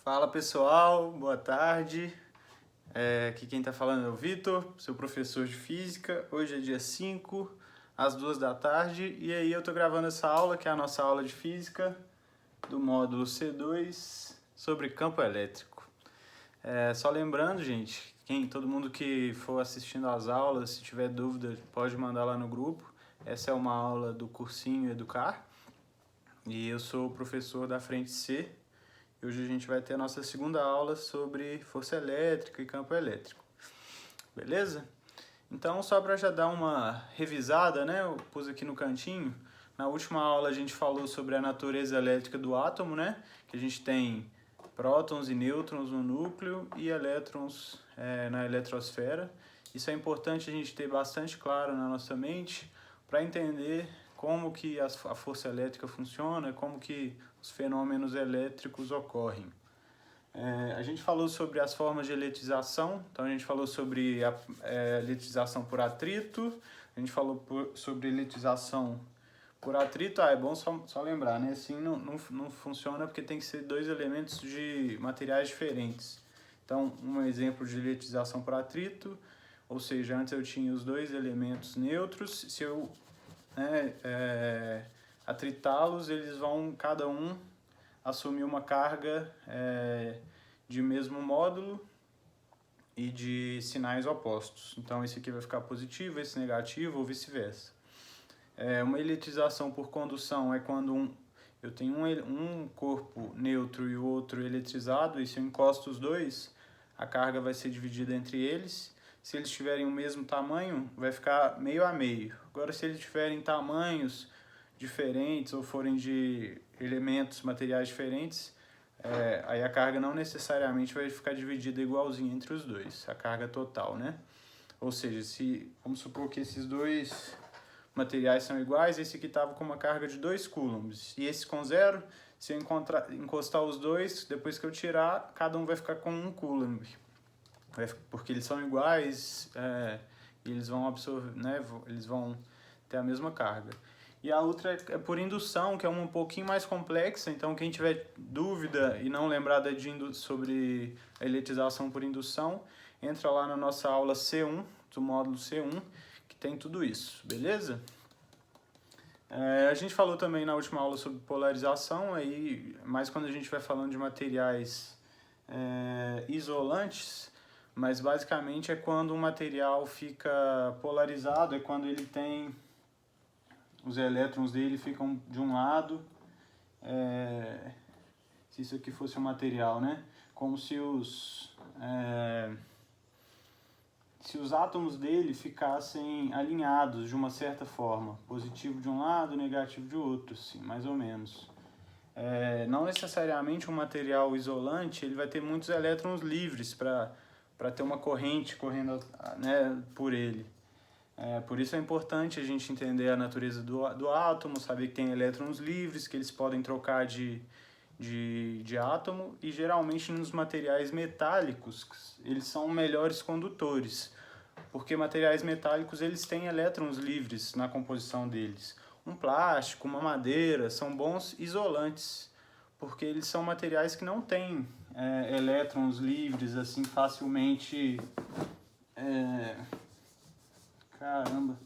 Fala pessoal, boa tarde. Aqui quem está falando é o Vitor, seu professor de Física. Hoje é dia 5, às 2 da tarde, e aí eu estou gravando essa aula, que é a nossa aula de Física do módulo C2 sobre campo elétrico. Só lembrando, gente, todo mundo que for assistindo às aulas, se tiver dúvida, pode mandar lá no grupo. Essa é uma aula do cursinho Educar, e eu sou o professor da frente C. Hoje a gente vai ter a nossa segunda aula sobre força elétrica e campo elétrico. Beleza? Então, só para já dar uma revisada, né? Eu pus aqui no cantinho. Na última aula a gente falou sobre a natureza elétrica do átomo, né? Que a gente tem prótons e nêutrons no núcleo e elétrons na eletrosfera. Isso é importante a gente ter bastante claro na nossa mente para entender como que a força elétrica funciona, como que os fenômenos elétricos ocorrem. A gente falou sobre as formas de eletrização, então a gente falou sobre a eletrização por atrito, a gente falou sobre eletrização por atrito. É bom só lembrar, né? Assim não funciona porque tem que ser dois elementos de materiais diferentes. Então, um exemplo de eletrização por atrito, ou seja, antes eu tinha os dois elementos neutros, se eu atritá-los, eles vão cada um assumir uma carga de mesmo módulo e de sinais opostos. Então esse aqui vai ficar positivo, esse negativo ou vice-versa. Uma eletrização por condução é quando eu tenho um corpo neutro e o outro eletrizado, e se eu encosto os dois, a carga vai ser dividida entre eles. Se eles tiverem o mesmo tamanho, vai ficar meio a meio. Agora, se eles tiverem tamanhos diferentes ou forem de elementos, materiais diferentes, aí a carga não necessariamente vai ficar dividida igualzinho entre os dois, a carga total, né? Ou seja, vamos supor que esses dois materiais são iguais, esse aqui estava com uma carga de 2 coulombs, e esse com 0, se eu encostar os dois, depois que eu tirar, cada um vai ficar com 1 coulomb. Porque eles são iguais e eles vão absorver, né? Eles vão ter a mesma carga. E a outra é por indução, que é um pouquinho mais complexa. Então, quem tiver dúvida e não lembrar sobre a eletrização por indução, entra lá na nossa aula C1, do módulo C1, que tem tudo isso, beleza? A gente falou também na última aula sobre polarização, mas quando a gente vai falando de materiais isolantes, mas basicamente é quando um material fica polarizado, é quando ele tem os elétrons dele ficam de um lado, se isso aqui fosse um material, né? Como se os átomos dele ficassem alinhados de uma certa forma, positivo de um lado, negativo de outro, assim, mais ou menos. Não necessariamente um material isolante ele vai ter muitos elétrons livres para ter uma corrente correndo, né, por ele. Por isso é importante a gente entender a natureza do átomo, saber que tem elétrons livres, que eles podem trocar de átomo, e geralmente nos materiais metálicos eles são melhores condutores, porque materiais metálicos eles têm elétrons livres na composição deles. Um plástico, uma madeira são bons isolantes, porque eles são materiais que não têm elétrons livres assim facilmente. Caramba,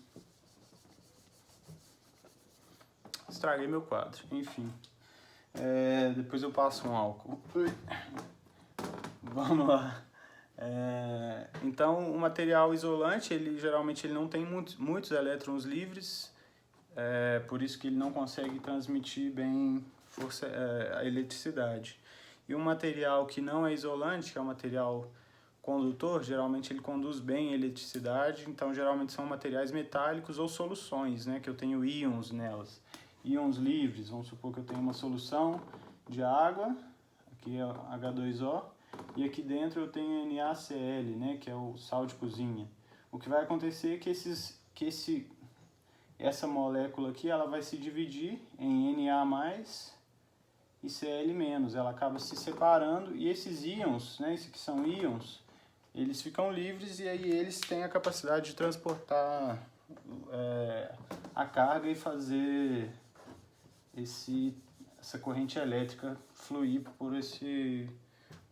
estraguei meu quadro, enfim. Depois eu passo um álcool. Vamos lá. Então, o material isolante, geralmente ele não tem muitos elétrons livres, por isso que ele não consegue transmitir bem a eletricidade. E um material que não é isolante, que é um material condutor, geralmente ele conduz bem a eletricidade, então geralmente são materiais metálicos ou soluções, né, que eu tenho íons nelas. Íons livres, vamos supor que eu tenho uma solução de água, aqui é H2O, e aqui dentro eu tenho NaCl, né, que é o sal de cozinha. O que vai acontecer é que essa molécula aqui ela vai se dividir em Na+, e Cl-, ela acaba se separando, e esses íons, né, esses que são íons, eles ficam livres, e aí eles têm a capacidade de transportar a carga e fazer essa corrente elétrica fluir por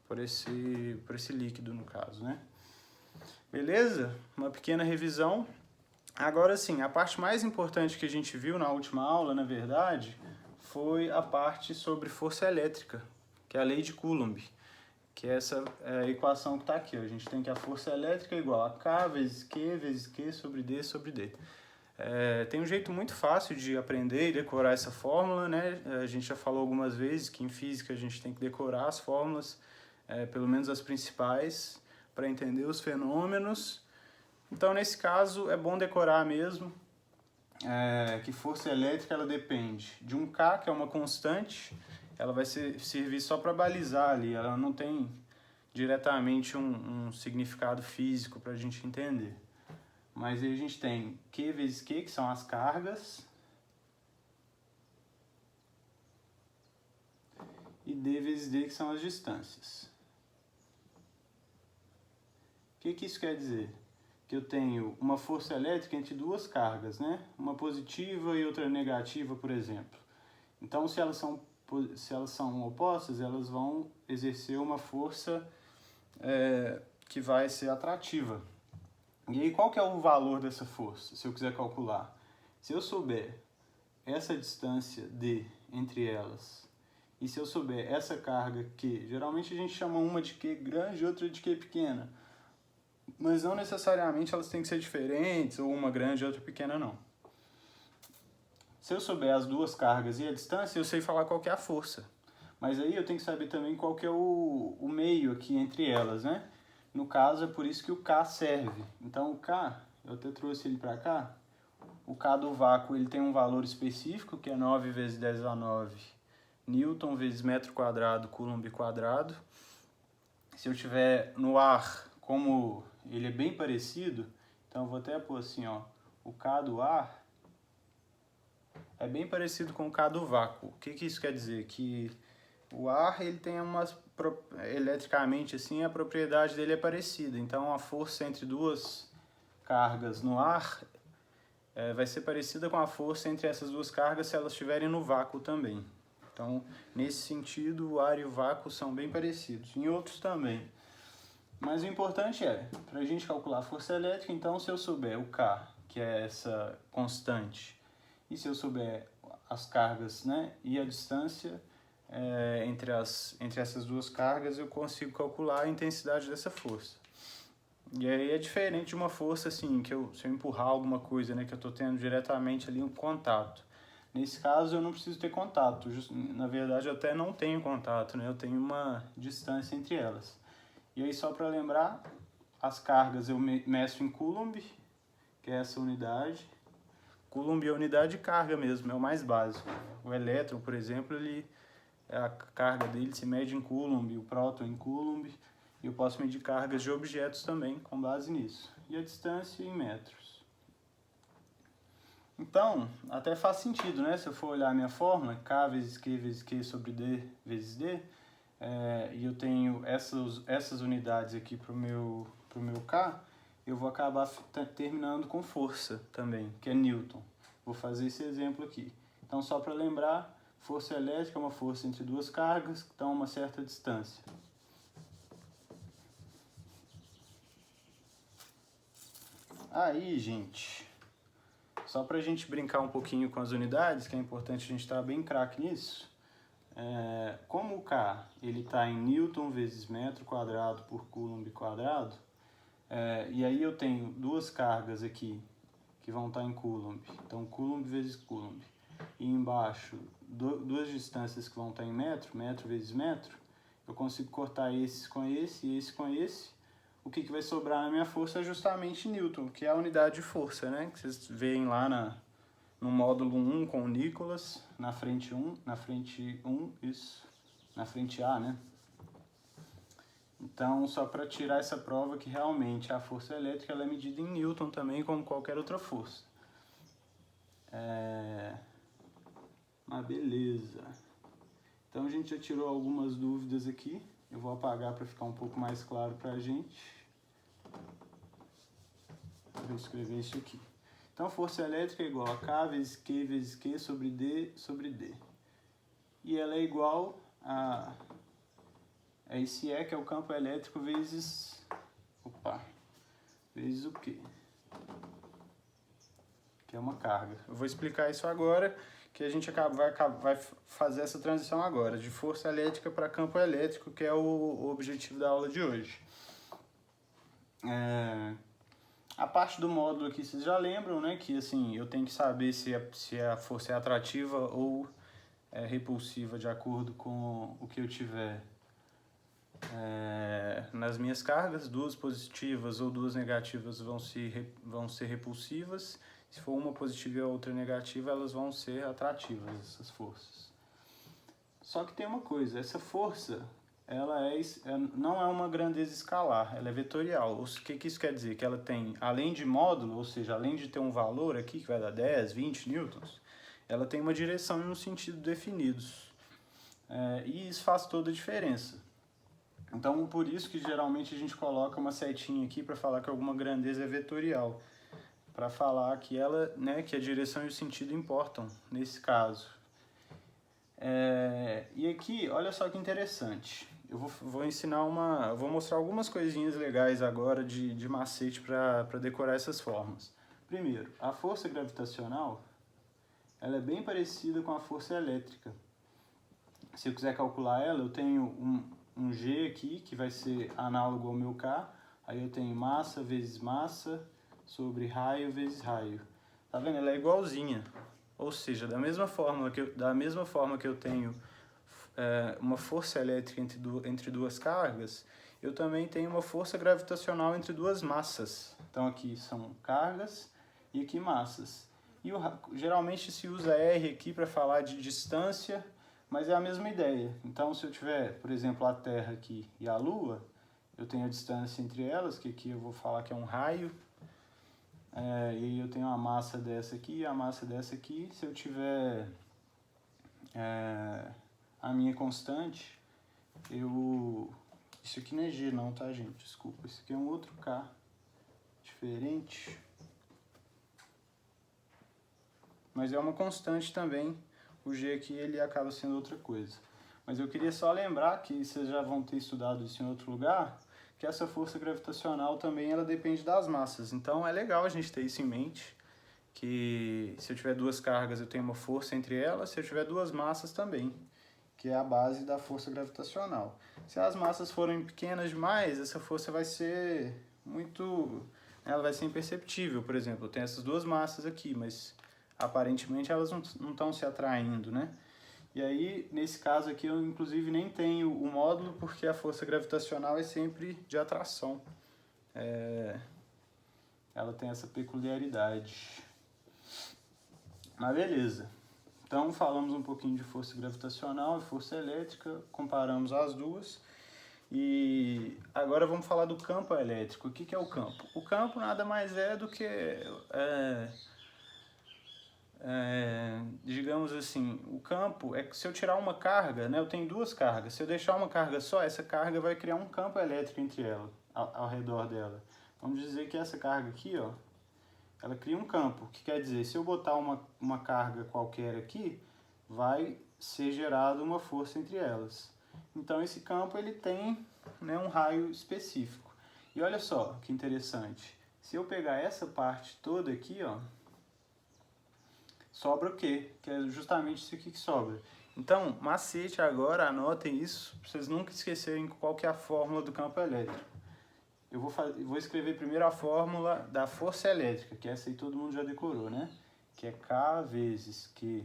por esse líquido, no caso, né? Beleza? Uma pequena revisão. Agora sim, a parte mais importante que a gente viu na última aula, na verdade, foi a parte sobre força elétrica, que é a lei de Coulomb, que é essa equação que está aqui. Ó. A gente tem que a força elétrica é igual a K vezes Q sobre D sobre D. Tem um jeito muito fácil de aprender e decorar essa fórmula, né? A gente já falou algumas vezes que em física a gente tem que decorar as fórmulas, pelo menos as principais, para entender os fenômenos. Então, nesse caso, é bom decorar mesmo que força elétrica ela depende de um K, que é uma constante, ela vai servir só para balizar ali, ela não tem diretamente um significado físico para a gente entender. Mas aí a gente tem Q vezes Q, que são as cargas, e D vezes D, que são as distâncias. O que isso quer dizer? Que eu tenho uma força elétrica entre duas cargas, né? Uma positiva e outra negativa, por exemplo. Então, se elas são opostas, elas vão exercer uma força que vai ser atrativa. E aí, qual que é o valor dessa força, se eu quiser calcular? Se eu souber essa distância D entre elas, e se eu souber essa carga Q, geralmente a gente chama uma de Q grande e outra de Q pequena, mas não necessariamente elas têm que ser diferentes, ou uma grande e outra pequena, não. Se eu souber as duas cargas e a distância, eu sei falar qual que é a força. Mas aí eu tenho que saber também qual que é o meio aqui entre elas, né? No caso, é por isso que o K serve. Então, o K, eu até trouxe ele para cá. O K do vácuo ele tem um valor específico, que é 9 vezes 10 a 9 Newton vezes metro quadrado, Coulomb quadrado. Se eu tiver no ar, como ele é bem parecido, então eu vou até pôr assim, ó, o K do ar é bem parecido com o K do vácuo. O que isso quer dizer? Que o ar, ele tem eletricamente assim, a propriedade dele é parecida. Então, a força entre duas cargas no ar vai ser parecida com a força entre essas duas cargas se elas estiverem no vácuo também. Então, nesse sentido, o ar e o vácuo são bem parecidos. Em outros também. Mas o importante para a gente calcular a força elétrica, então, se eu souber o K, que é essa constante, e se eu souber as cargas, né, e a distância entre essas duas cargas, eu consigo calcular a intensidade dessa força. E aí é diferente de uma força assim, se eu empurrar alguma coisa, né, que eu estou tendo diretamente ali um contato. Nesse caso eu não preciso ter contato, na verdade eu até não tenho contato, né, eu tenho uma distância entre elas. E aí só para lembrar, as cargas eu meço em Coulomb, que é essa unidade. Coulomb é a unidade de carga mesmo, é o mais básico. O elétron, por exemplo, a carga dele se mede em Coulomb, o próton em Coulomb, e eu posso medir cargas de objetos também com base nisso. E a distância em metros. Então, até faz sentido, né? Se eu for olhar a minha fórmula, K vezes Q sobre D vezes D, e eu tenho essas unidades aqui para o meu K, eu vou acabar terminando com força também, que é Newton. Vou fazer esse exemplo aqui. Então, só para lembrar, força elétrica é uma força entre duas cargas que estão a uma certa distância. Aí, gente, só para a gente brincar um pouquinho com as unidades, que é importante a gente estar bem craque nisso, como o K está em Newton vezes metro quadrado por Coulomb quadrado, e aí eu tenho duas cargas aqui que vão estar em Coulomb, então Coulomb vezes Coulomb, e embaixo duas distâncias que vão estar em metro, metro vezes metro, eu consigo cortar esses com esse e esse com esse. O que vai sobrar na minha força é justamente Newton, que é a unidade de força, né? Que vocês veem lá no módulo 1 com o Nicolas, na frente 1, isso, na frente A, né? Então, só para tirar essa prova que realmente a força elétrica ela é medida em Newton também, como qualquer outra força. Mas beleza. Então, a gente já tirou algumas dúvidas aqui. Eu vou apagar para ficar um pouco mais claro para a gente. Vou escrever isso aqui. Então, força elétrica é igual a K vezes Q sobre D. E ela é igual a é esse E, que é o campo elétrico, vezes... Opa! Vezes o quê? Que é uma carga. Eu vou explicar isso agora, que a gente vai fazer essa transição agora, de força elétrica para campo elétrico, que é o objetivo da aula de hoje. A parte do módulo aqui, vocês já lembram, né? Que assim, eu tenho que saber se a força é atrativa ou repulsiva, de acordo com o que eu tiver nas minhas cargas. Duas positivas ou duas negativas vão ser repulsivas. Se for uma positiva e a outra negativa, elas vão ser atrativas, essas forças. Só que tem uma coisa, essa força, ela não é uma grandeza escalar, ela é vetorial. O que isso quer dizer? Que ela tem, além de módulo, ou seja, além de ter um valor aqui, que vai dar 10, 20 newtons, ela tem uma direção e um sentido definidos. E isso faz toda a diferença. Então, por isso que geralmente a gente coloca uma setinha aqui para falar que alguma grandeza é vetorial. Para falar que ela, né, que a direção e o sentido importam nesse caso. E aqui, olha só que interessante. Eu vou ensinar vou mostrar algumas coisinhas legais agora de macete para decorar essas formas. Primeiro, a força gravitacional, ela é bem parecida com a força elétrica. Se eu quiser calcular ela, eu tenho um G aqui, que vai ser análogo ao meu K. Aí eu tenho massa vezes massa sobre raio vezes raio. Tá vendo? Ela é igualzinha. Ou seja, da mesma forma que eu tenho uma força elétrica entre duas cargas, eu também tenho uma força gravitacional entre duas massas. Então aqui são cargas e aqui massas. E geralmente se usa R aqui para falar de distância, mas é a mesma ideia. Então se eu tiver, por exemplo, a Terra aqui e a Lua, eu tenho a distância entre elas, que aqui eu vou falar que é um raio. E aí eu tenho a massa dessa aqui e a massa dessa aqui. Se eu tiver a minha constante, isso aqui não é G não, tá, gente? Desculpa, isso aqui é um outro K diferente. Mas é uma constante também. O G aqui ele acaba sendo outra coisa. Mas eu queria só lembrar que vocês já vão ter estudado isso em outro lugar, que essa força gravitacional também ela depende das massas. Então é legal a gente ter isso em mente, que se eu tiver duas cargas eu tenho uma força entre elas, se eu tiver duas massas também, que é a base da força gravitacional. Se as massas forem pequenas demais, essa força vai ser ela vai ser imperceptível. Por exemplo, eu tenho essas duas massas aqui, mas aparentemente elas não estão se atraindo, né? E aí, nesse caso aqui, eu inclusive nem tenho o módulo, porque a força gravitacional é sempre de atração. Ela tem essa peculiaridade. Mas beleza. Então, falamos um pouquinho de força gravitacional e força elétrica, comparamos as duas. E agora vamos falar do campo elétrico. O que é o campo? O campo nada mais é do que... digamos assim, o campo é que se eu tirar uma carga, né, eu tenho duas cargas, se eu deixar uma carga só, essa carga vai criar um campo elétrico entre elas, ao redor dela. Vamos dizer que essa carga aqui, ó, ela cria um campo, que quer dizer, se eu botar uma carga qualquer aqui, vai ser gerada uma força entre elas. Então esse campo ele tem, né, um raio específico. E olha só que interessante, se eu pegar essa parte toda aqui, ó, sobra o quê? Que é justamente isso aqui que sobra. Então, macete agora, anotem isso, para vocês nunca esquecerem qual que é a fórmula do campo elétrico. Eu vou escrever primeiro a fórmula da força elétrica, que essa aí todo mundo já decorou, né? Que é K vezes Q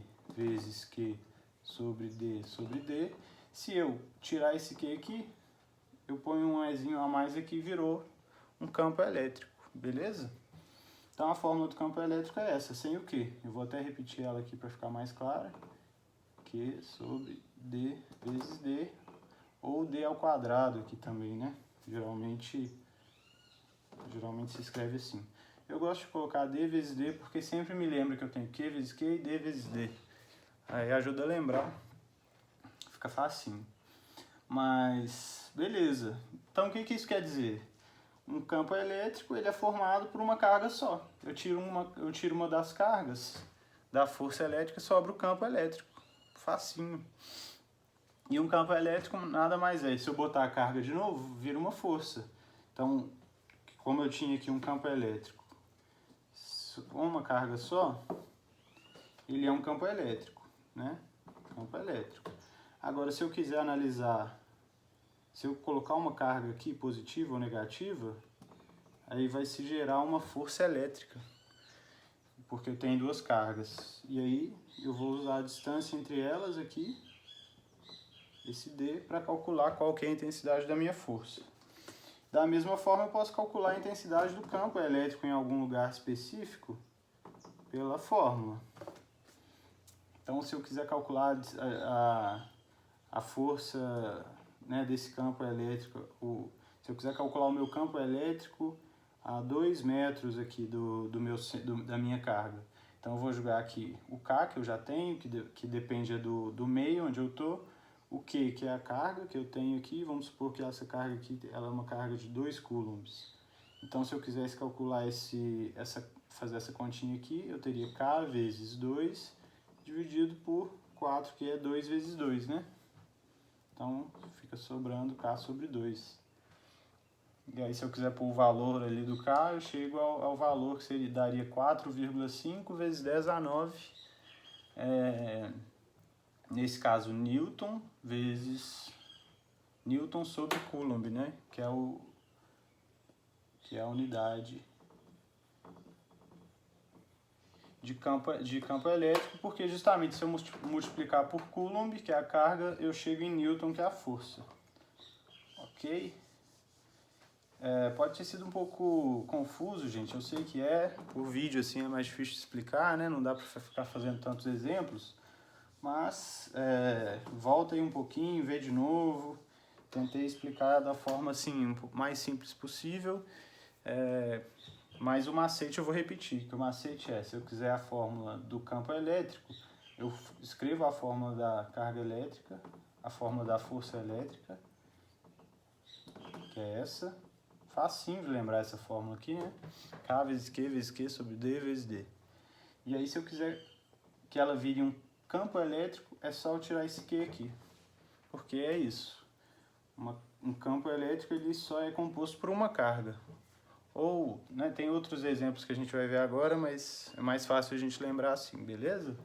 sobre D. Se eu tirar esse Q aqui, eu ponho um Ezinho a mais aqui e virou um campo elétrico, beleza? Então a fórmula do campo elétrico é essa, sem o Q. Eu vou até repetir ela aqui para ficar mais clara. Q sobre D vezes D, ou D ao quadrado aqui também, né? Geralmente se escreve assim. Eu gosto de colocar D vezes D porque sempre me lembra que eu tenho Q vezes Q e D vezes D. Aí ajuda a lembrar. Fica facinho. Mas, beleza. Então o que isso quer dizer? Um campo elétrico ele é formado por uma carga só. Eu tiro uma das cargas da força elétrica e sobra o campo elétrico. Facinho. E um campo elétrico nada mais é. Se eu botar a carga de novo, vira uma força. Então, como eu tinha aqui um campo elétrico com uma carga só, ele é um campo elétrico, né? Campo elétrico. Agora, se eu quiser analisar, se eu colocar uma carga aqui, positiva ou negativa, aí vai se gerar uma força elétrica, porque eu tenho duas cargas. E aí eu vou usar a distância entre elas aqui, esse D, para calcular qual que é a intensidade da minha força. Da mesma forma, eu posso calcular a intensidade do campo elétrico em algum lugar específico pela fórmula. Então, se eu quiser calcular a força, né, desse campo elétrico, se eu quiser calcular o meu campo elétrico a 2 metros aqui da minha carga, então eu vou jogar aqui o K, que eu já tenho, que depende do meio onde eu estou, o Q, que é a carga que eu tenho aqui, vamos supor que essa carga aqui ela é uma carga de 2 coulombs. Então, se eu quisesse calcular fazer essa continha aqui, eu teria K vezes 2 dividido por 4, que é 2 vezes 2, né? Então, fica sobrando K sobre 2. E aí, se eu quiser pôr o valor ali do K, eu chego ao valor que daria 4,5 vezes 10 a 9. Nesse caso, Newton vezes Newton sobre Coulomb, né? Que é a unidade de campo elétrico, porque justamente se eu multiplicar por Coulomb, que é a carga, eu chego em Newton, que é a força. Ok? Pode ter sido um pouco confuso, gente, eu sei que por vídeo assim é mais difícil de explicar, né? Não dá para ficar fazendo tantos exemplos, mas volta aí um pouquinho, vê de novo. Tentei explicar da forma assim, mais simples possível, mas o macete eu vou repetir, que o macete se eu quiser a fórmula do campo elétrico, eu escrevo a fórmula da carga elétrica, a fórmula da força elétrica, que é essa. Facinho de lembrar essa fórmula aqui, né? K vezes Q sobre D vezes D. E aí, se eu quiser que ela vire um campo elétrico, é só eu tirar esse Q aqui. Porque é isso. Um campo elétrico ele só é composto por uma carga. Ou, né, tem outros exemplos que a gente vai ver agora, mas é mais fácil a gente lembrar assim, beleza?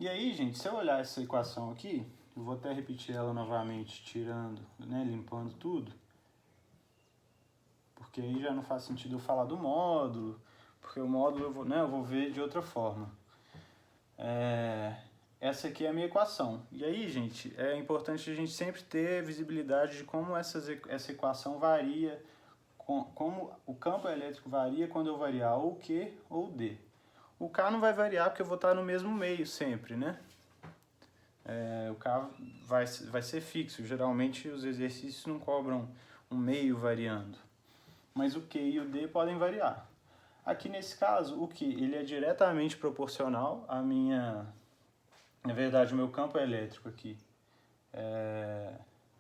E aí, gente, se eu olhar essa equação aqui, eu vou até repetir ela novamente, tirando, né, limpando tudo. Porque aí já não faz sentido eu falar do módulo, porque o módulo eu vou ver de outra forma. Essa aqui é a minha equação. E aí, gente, é importante a gente sempre ter visibilidade de como essa equação varia, como o campo elétrico varia quando eu variar ou Q ou D. O K não vai variar porque eu vou estar no mesmo meio sempre, né? O K vai ser fixo. Geralmente os exercícios não cobram um meio variando. Mas o Q e o D podem variar. Aqui nesse caso, o Q ele é diretamente proporcional à minha... Na verdade, o meu campo elétrico aqui.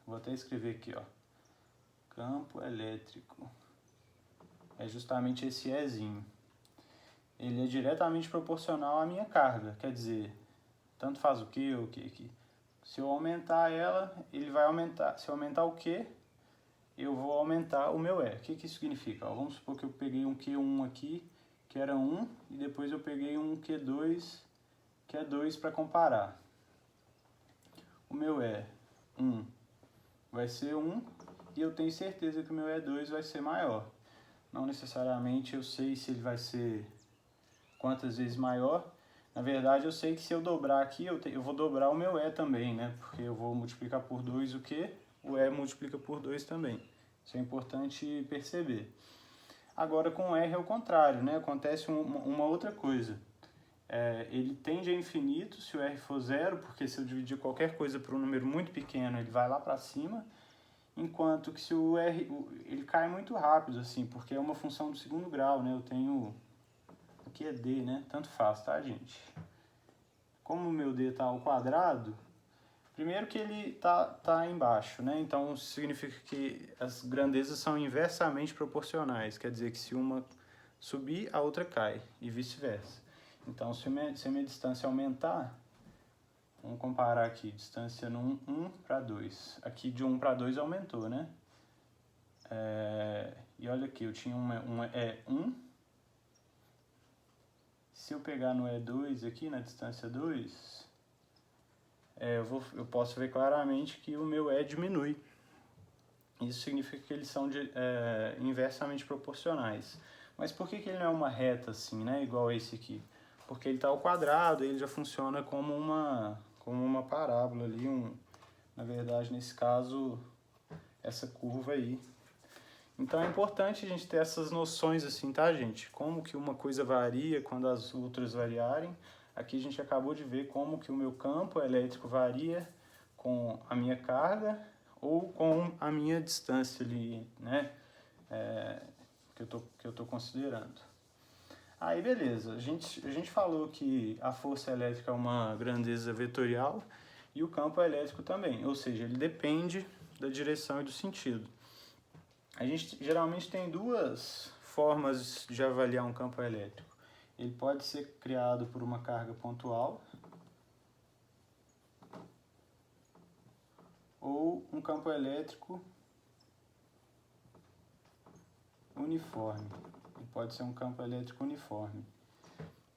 Vou até escrever aqui, ó. Campo elétrico. É justamente esse Ezinho. Ele é diretamente proporcional à minha carga. Quer dizer, tanto faz o Q ou o Q aqui. Se eu aumentar ela, ele vai aumentar. Se eu aumentar o Q, eu vou aumentar o meu E. O que isso significa? Vamos supor que eu peguei um Q1 aqui, que era 1, e depois eu peguei um Q2, que é 2 para comparar. O meu E1 vai ser 1, e eu tenho certeza que o meu E2 vai ser maior. Não necessariamente eu sei se ele vai ser quantas vezes maior. Na verdade, eu sei que se eu dobrar aqui, eu vou dobrar o meu E também, né? Porque eu vou multiplicar por 2 o Q, o E multiplica por 2 também. Isso é importante perceber. Agora, com o R é o contrário, né? Acontece uma outra coisa. Ele tende a infinito se o R for zero, porque se eu dividir qualquer coisa por um número muito pequeno, ele vai lá para cima. Enquanto que se o R... ele cai muito rápido, assim, porque é uma função do segundo grau, né? Eu tenho... Aqui é D, né? Tanto faz, tá, gente? Como o meu D está ao quadrado... Primeiro que ele tá embaixo, né? Então significa que as grandezas são inversamente proporcionais. Quer dizer que se uma subir, a outra cai e vice-versa. Então se a minha distância aumentar, Vamos comparar aqui, distância no 1 para 2. Aqui de 1 para 2 aumentou, né? E olha aqui, eu tinha uma E1. Se eu pegar no E2 aqui, na distância 2, eu posso ver claramente que o meu E diminui. Isso significa que eles são inversamente proporcionais. Mas por que ele não é uma reta assim, né? Igual esse aqui? Porque ele está ao quadrado, ele já funciona como uma parábola ali, na verdade, nesse caso, essa curva aí. Então é importante a gente ter essas noções assim, tá, gente? Como que uma coisa varia quando as outras variarem. Aqui a gente acabou de ver como que o meu campo elétrico varia com a minha carga ou com a minha distância ali, né? Que eu tô considerando. Aí beleza, a gente falou que a força elétrica é uma grandeza vetorial e o campo elétrico também, ou seja, ele depende da direção e do sentido. A gente geralmente tem duas formas de avaliar um campo elétrico. Ele pode ser criado por uma carga pontual ou um campo elétrico uniforme. Ele pode ser um campo elétrico uniforme.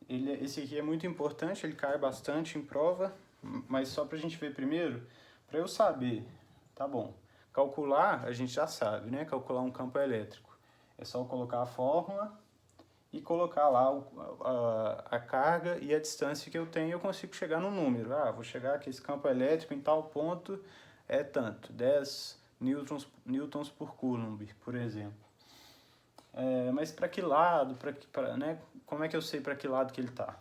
Esse aqui é muito importante, ele cai bastante em prova, mas só para a gente ver primeiro, para eu saber, tá bom, calcular a gente já sabe, né? Calcular um campo elétrico. É só colocar a fórmula e colocar lá a carga e a distância que eu tenho, eu consigo chegar no número. Vou chegar aqui, esse campo elétrico em tal ponto é tanto, 10 newtons por coulomb, por exemplo. Mas para que lado, né? Como é que eu sei para que lado que ele está?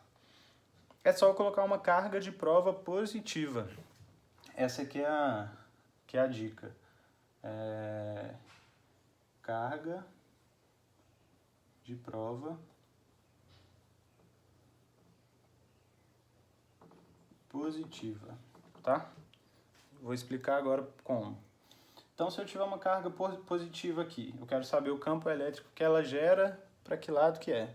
É só eu colocar uma carga de prova positiva. Essa aqui é a dica. Carga de prova positiva, tá? Vou explicar agora como. Então, se eu tiver uma carga positiva aqui, eu quero saber o campo elétrico que ela gera, para que lado que é.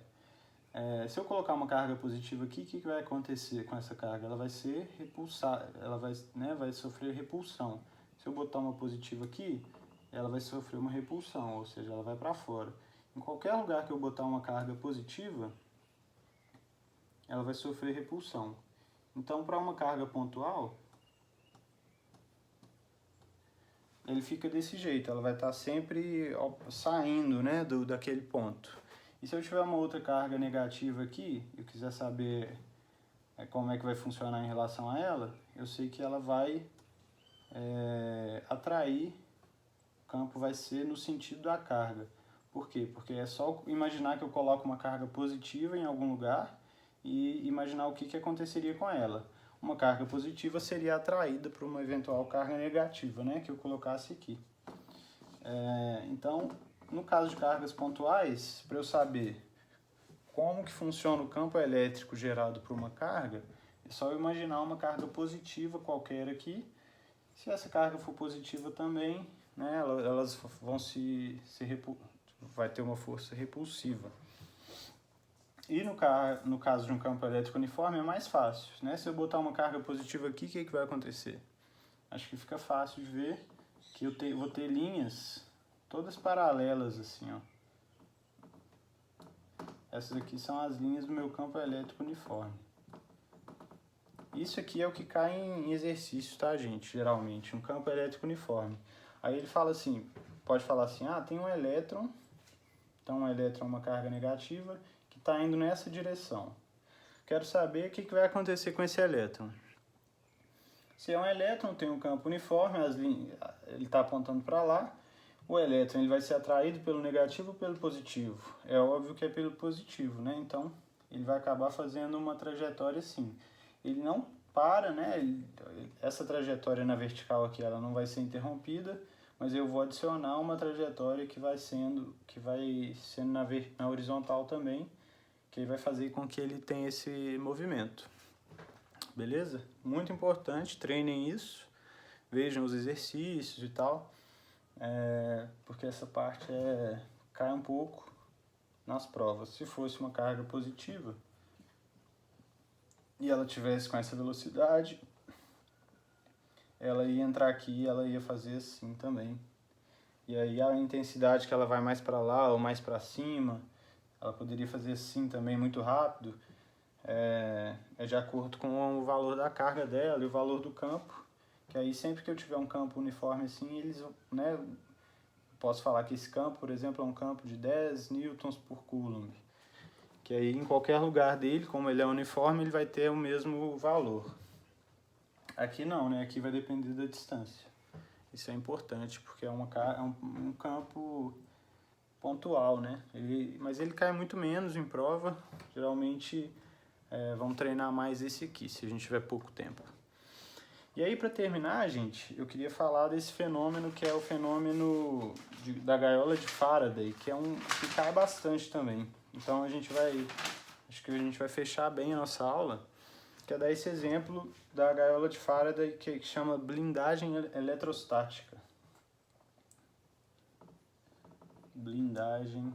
Se eu colocar uma carga positiva aqui, o que vai acontecer com essa carga? Ela vai ser repulsada, ela vai sofrer repulsão. Se eu botar uma positiva aqui, ela vai sofrer uma repulsão, ou seja, ela vai para fora. Em qualquer lugar que eu botar uma carga positiva, ela vai sofrer repulsão. Então, para uma carga pontual, ele fica desse jeito, ela vai estar sempre saindo, né, daquele ponto. E se eu tiver uma outra carga negativa aqui, e eu quiser saber como é que vai funcionar em relação a ela, eu sei que ela vai atrair, o campo vai ser no sentido da carga. Por quê? Porque é só imaginar que eu coloco uma carga positiva em algum lugar e imaginar o que aconteceria com ela. Uma carga positiva seria atraída por uma eventual carga negativa, né, que eu colocasse aqui. Então, no caso de cargas pontuais, para eu saber como que funciona o campo elétrico gerado por uma carga, é só eu imaginar uma carga positiva qualquer aqui. Se essa carga for positiva também, né, elas vão vai ter uma força repulsiva. E no caso de um campo elétrico uniforme é mais fácil, né? Se eu botar uma carga positiva aqui, o que vai acontecer? Acho que fica fácil de ver que eu vou ter linhas todas paralelas assim, ó. Essas aqui são as linhas do meu campo elétrico uniforme. Isso aqui é o que cai em exercício, tá, gente? Geralmente, um campo elétrico uniforme. Aí ele fala assim, pode falar assim, tem um elétron, então um elétron é uma carga negativa, que está indo nessa direção. Quero saber o que vai acontecer com esse elétron. Se é um elétron, tem um campo uniforme, ele está apontando para lá, o elétron ele vai ser atraído pelo negativo ou pelo positivo? É óbvio que é pelo positivo, né? Então, ele vai acabar fazendo uma trajetória assim. Ele não para, né? Essa trajetória na vertical aqui, ela não vai ser interrompida, mas eu vou adicionar uma trajetória que vai sendo na horizontal também, que vai fazer com que ele tenha esse movimento. Beleza? Muito importante, treinem isso, vejam os exercícios e tal. Porque essa parte cai um pouco nas provas. Se fosse uma carga positiva e ela tivesse com essa velocidade, ela ia entrar aqui e ela ia fazer assim também. E aí a intensidade que ela vai mais para lá ou mais para cima, ela poderia fazer assim também muito rápido, é de acordo com o valor da carga dela e o valor do campo, que aí sempre que eu tiver um campo uniforme assim, eles, né, posso falar que esse campo, por exemplo, é um campo de 10 newtons por coulomb, que aí em qualquer lugar dele, como ele é uniforme, ele vai ter o mesmo valor. Aqui não, né? Aqui vai depender da distância. Isso é importante, porque é um campo pontual, né? Mas ele cai muito menos em prova. Geralmente vamos treinar mais esse aqui, se a gente tiver pouco tempo. E aí, para terminar, gente, eu queria falar desse fenômeno que é o fenômeno da gaiola de Faraday, que que cai bastante também. Então acho que a gente vai fechar bem a nossa aula, que é dar esse exemplo da gaiola de Faraday, que chama blindagem eletrostática. Blindagem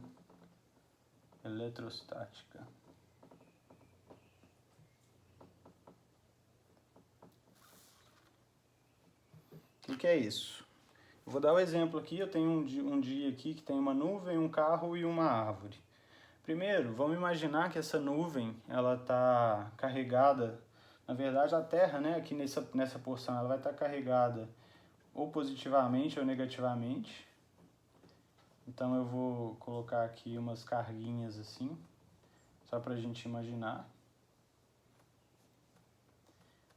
eletrostática. O que é isso? Eu vou dar o exemplo aqui, eu tenho um dia aqui que tem uma nuvem, um carro e uma árvore. Primeiro, vamos imaginar que essa nuvem, ela está carregada, na verdade a Terra, né, aqui nessa porção, ela vai estar carregada ou positivamente ou negativamente. Então eu vou colocar aqui umas carguinhas assim, só para a gente imaginar.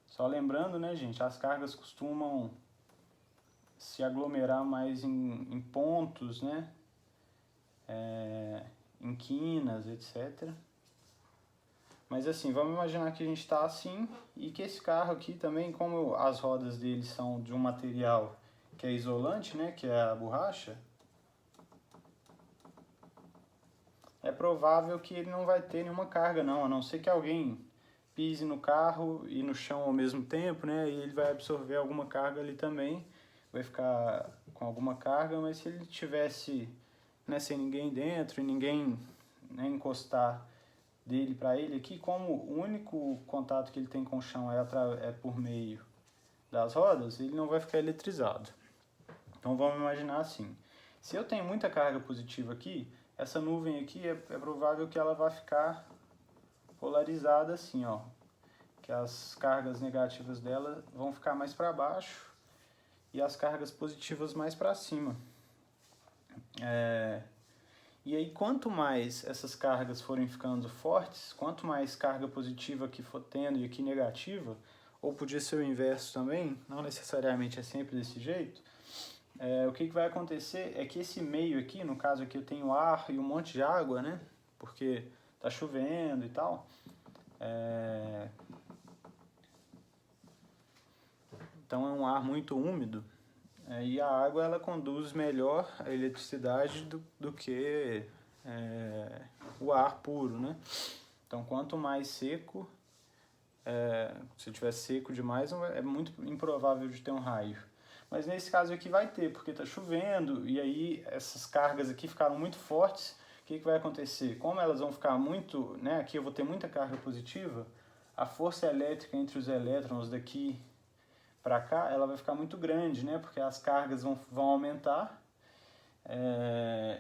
Só lembrando, né, gente, as cargas costumam se aglomerar mais em pontos, né, em quinas, etc. Mas assim, vamos imaginar que a gente está assim e que esse carro aqui também, como as rodas dele são de um material que é isolante, né, que é a borracha, é provável que ele não vai ter nenhuma carga não, a não ser que alguém pise no carro e no chão ao mesmo tempo, né, e ele vai absorver alguma carga ali também, vai ficar com alguma carga, mas se ele tivesse, né, sem ninguém dentro e ninguém, né, encostar dele para ele aqui, como o único contato que ele tem com o chão é por meio das rodas, ele não vai ficar eletrizado. Então vamos imaginar assim, se eu tenho muita carga positiva aqui, essa nuvem aqui é provável que ela vai ficar polarizada assim, ó, que as cargas negativas dela vão ficar mais para baixo e as cargas positivas mais para cima. E aí, quanto mais essas cargas forem ficando fortes, quanto mais carga positiva que for tendo e aqui negativa, ou podia ser o inverso também, não necessariamente é sempre desse jeito, o que vai acontecer é que esse meio aqui, no caso aqui eu tenho ar e um monte de água, né? Porque tá chovendo e tal. Então é um ar muito úmido. E a água ela conduz melhor a eletricidade do que o ar puro, né? Então quanto mais seco, se tiver seco demais, é muito improvável de ter um raio. Mas nesse caso aqui vai ter, porque está chovendo e aí essas cargas aqui ficaram muito fortes. O que vai acontecer? Como elas vão ficar muito, né? Aqui eu vou ter muita carga positiva, a força elétrica entre os elétrons daqui para cá, ela vai ficar muito grande, né? Porque as cargas vão aumentar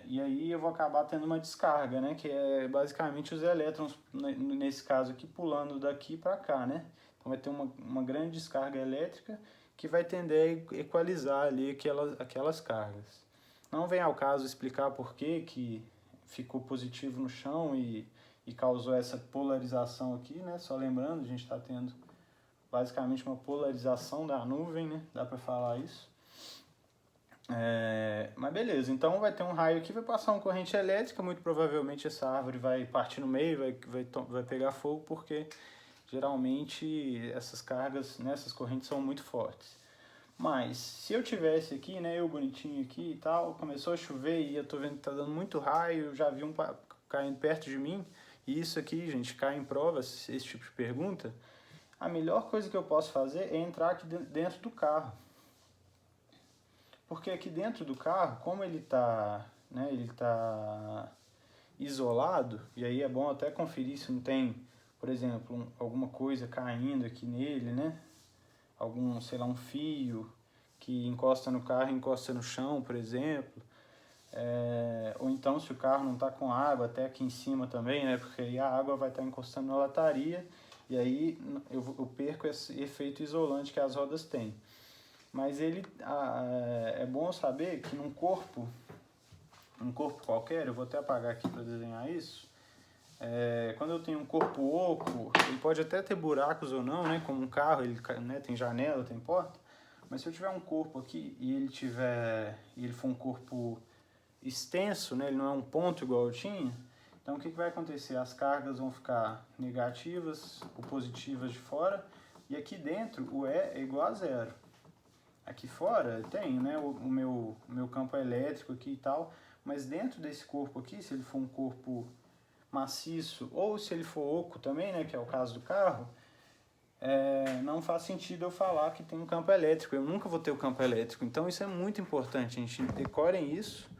e aí eu vou acabar tendo uma descarga, né? Que é basicamente os elétrons, nesse caso aqui, pulando daqui para cá, né? Então vai ter uma grande descarga elétrica que vai tender a equalizar ali aquelas cargas. Não vem ao caso explicar por que ficou positivo no chão e causou essa polarização aqui, né? Só lembrando, a gente está tendo basicamente uma polarização da nuvem, né? Dá para falar isso. Mas beleza, então vai ter um raio aqui, vai passar uma corrente elétrica, muito provavelmente essa árvore vai partir no meio, vai pegar fogo, porque geralmente essas cargas, né, essas correntes são muito fortes. Mas se eu tivesse aqui, né, eu bonitinho aqui e tal, começou a chover e eu tô vendo que tá dando muito raio, eu já vi um caindo perto de mim, e isso aqui, gente, cai em provas, esse tipo de pergunta, a melhor coisa que eu posso fazer é entrar aqui dentro do carro. Porque aqui dentro do carro, como ele está, né, isolado, e aí é bom até conferir se não tem, por exemplo, alguma coisa caindo aqui nele, né? algum, sei lá, um fio que encosta no carro e encosta no chão, por exemplo. Ou então se o carro não está com água, até aqui em cima também, né? Porque aí a água vai estar encostando na lataria e aí eu perco esse efeito isolante que as rodas têm. Mas é bom saber que um corpo qualquer, eu vou até apagar aqui para desenhar isso. Quando eu tenho um corpo oco, ele pode até ter buracos ou não, né? Como um carro, ele, né, tem janela, tem porta. Mas se eu tiver um corpo aqui e ele for um corpo extenso, né? Ele não é um ponto igual eu tinha. Então o que vai acontecer? As cargas vão ficar negativas ou positivas de fora e aqui dentro o E é igual a zero. Aqui fora tem, né, o meu campo elétrico aqui e tal, mas dentro desse corpo aqui, se ele for um corpo maciço ou se ele for oco também, né, que é o caso do carro, não faz sentido eu falar que tem um campo elétrico. Eu nunca vou ter o campo elétrico. Então isso é muito importante, a gente decorem isso,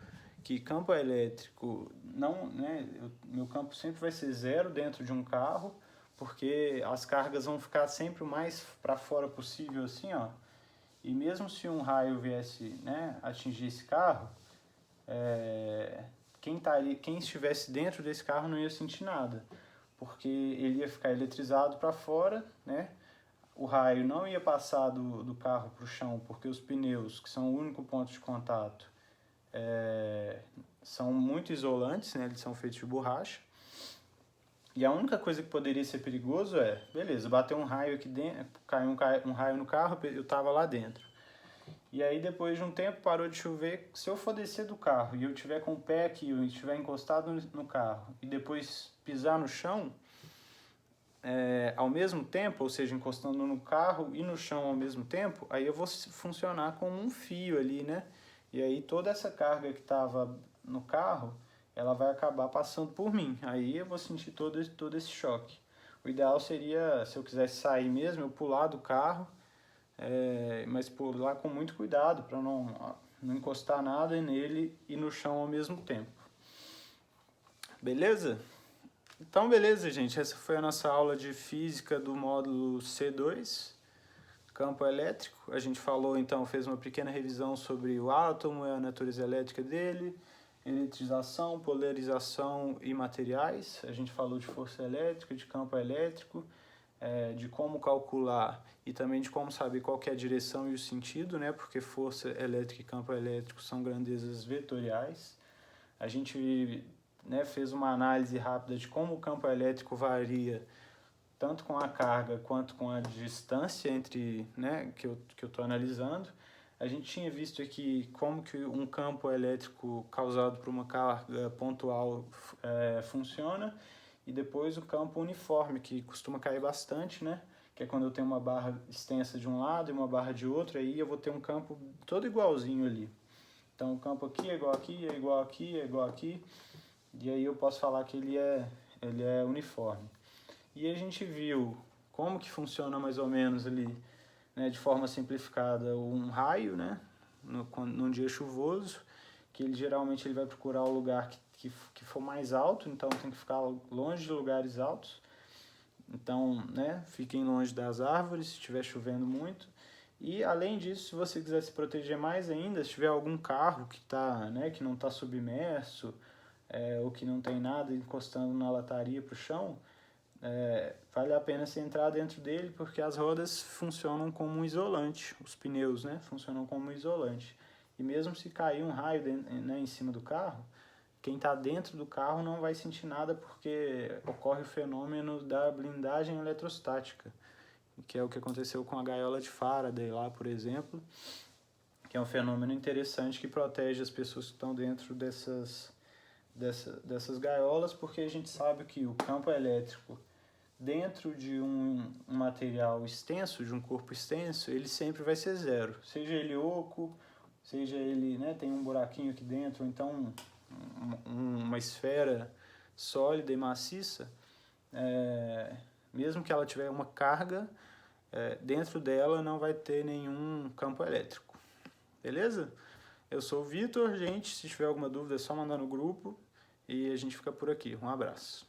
que campo elétrico não, né, meu campo sempre vai ser zero dentro de um carro, porque as cargas vão ficar sempre o mais para fora possível assim, ó. E mesmo se um raio viesse, né, atingir esse carro, quem estivesse dentro desse carro não ia sentir nada, porque ele ia ficar eletrizado para fora, né? O raio não ia passar do carro para o chão, porque os pneus, que são o único ponto de contato, são muito isolantes, né? Eles são feitos de borracha. E a única coisa que poderia ser perigoso beleza, bateu um raio aqui dentro, caiu um raio no carro, eu estava lá dentro. E aí depois de um tempo parou de chover, se eu for descer do carro e eu tiver com o pé aqui, eu estiver encostado no carro e depois pisar no chão, ao mesmo tempo, ou seja, encostando no carro e no chão ao mesmo tempo, aí eu vou funcionar como um fio ali, né? E aí toda essa carga que estava no carro, ela vai acabar passando por mim. Aí eu vou sentir todo esse choque. O ideal seria, se eu quisesse sair mesmo, eu pular do carro, mas pular com muito cuidado para não encostar nada nele e no chão ao mesmo tempo. Beleza? Então, beleza, gente. Essa foi a nossa aula de física do módulo C2, campo elétrico. A gente falou, então, fez uma pequena revisão sobre o átomo e a natureza elétrica dele, eletrização, polarização e materiais. A gente falou de força elétrica, de campo elétrico, de como calcular e também de como saber qual que é a direção e o sentido, né? Porque força elétrica e campo elétrico são grandezas vetoriais. A gente, né, fez uma análise rápida de como o campo elétrico varia tanto com a carga quanto com a distância entre, né, que eu estou analisando. A gente tinha visto aqui como que um campo elétrico causado por uma carga pontual funciona, e depois o campo uniforme, que costuma cair bastante, né? Que é quando eu tenho uma barra extensa de um lado e uma barra de outro, aí eu vou ter um campo todo igualzinho ali. Então o campo aqui é igual aqui, é igual aqui, é igual aqui, e aí eu posso falar que ele é uniforme. E a gente viu como que funciona mais ou menos ali, né, de forma simplificada, um raio, né, num dia chuvoso, que geralmente ele vai procurar o lugar que for mais alto, então tem que ficar longe de lugares altos. Então, né, fiquem longe das árvores se estiver chovendo muito. E além disso, se você quiser se proteger mais ainda, se tiver algum carro que não está submerso, ou que não tem nada encostando na lataria para o chão, vale a pena você entrar dentro dele, porque as rodas funcionam como um isolante, os pneus, né, funcionam como um isolante. E mesmo se cair um raio né, em cima do carro, quem está dentro do carro não vai sentir nada, porque ocorre o fenômeno da blindagem eletrostática, que é o que aconteceu com a gaiola de Faraday lá, por exemplo, que é um fenômeno interessante que protege as pessoas que estão dentro dessas gaiolas, porque a gente sabe que o campo elétrico dentro de um material extenso, de um corpo extenso, ele sempre vai ser zero. Seja ele oco, seja ele, né, tem um buraquinho aqui dentro, ou então uma esfera sólida e maciça, mesmo que ela tiver uma carga, dentro dela não vai ter nenhum campo elétrico. Beleza? Eu sou o Vitor, gente. Se tiver alguma dúvida é só mandar no grupo e a gente fica por aqui. Um abraço.